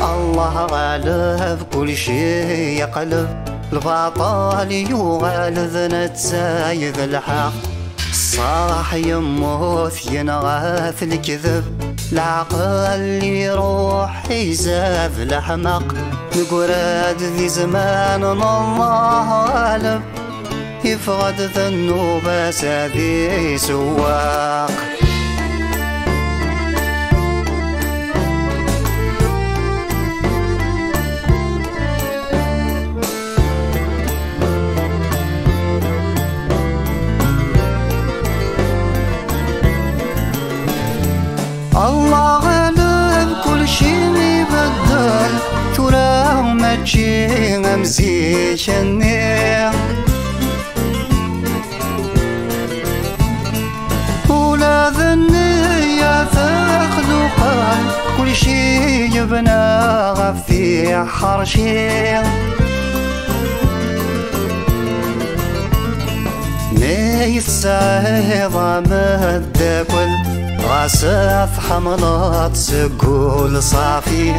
الله غالب كل شي يقلب، البطل يغالب نتسايد الحق، الصح يموت ينغاث الكذب، العقل يروح يزاف الحمق، نقراد ذي زمان الله غالب، يفقد ذنوب سادي سواق. الله غالب كل شي يبدل، تراه ماشي مزيج النير، ولا ذنية تخلق كل شي يبنى غفي حرشي، نيت سعيضة مدكل غاسف حملات سقول صافي،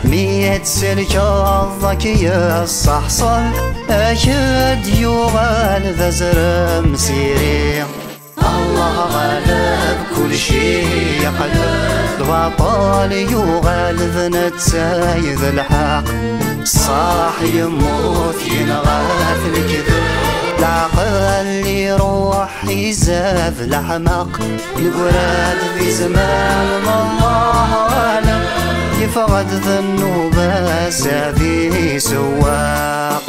100 سلكة ذكية الصحصل، أكد يغال ذا زر مسيري. الله غالب كل شي يقلب، البطل يغالب نتسايد الحق، الصح يموت ينغاث الكذب، العقل يروح يزاف الحمق، القراد في زمان الله غالب، يفقد ذنوب سافي سواق.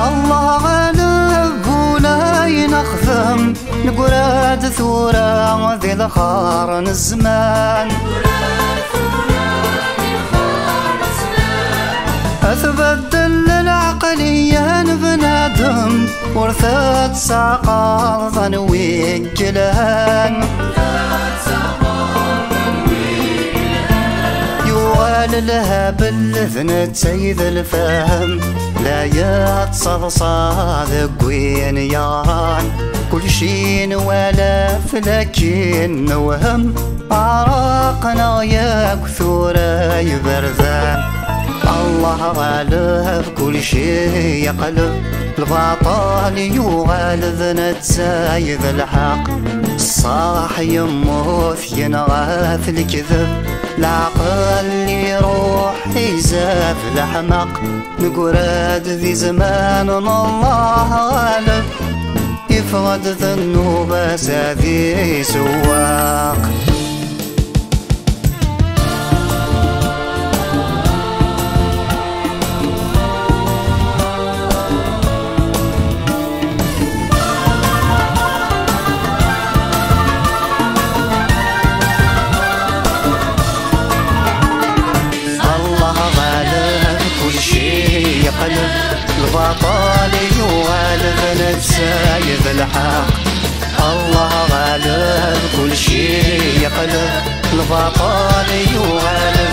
الله غالب ولا ينخثم، نقراد ثورة ذي الخارن الزمان، أتبدل العقلية بنادم، ورثت ساقا ظنوي كلهان، يوال لها بالذن تسيد الفهم، لا يتصلصل قوين ياران، كل شي نوالف لكن نوهم، عراقنا يكثر يبرذان. الله غالب كل شي يقلب، البطل يغالب نتسايد الحق، الصح يموت ينغاث الكذب، العقل يروح يزاف الحمق، نقراد ذي زمان الله غالب، يفقد ذنوب سافي سواق. البطل يغالب نتسايد الحق، الله غالب كل شي يقلب، البطل يغالب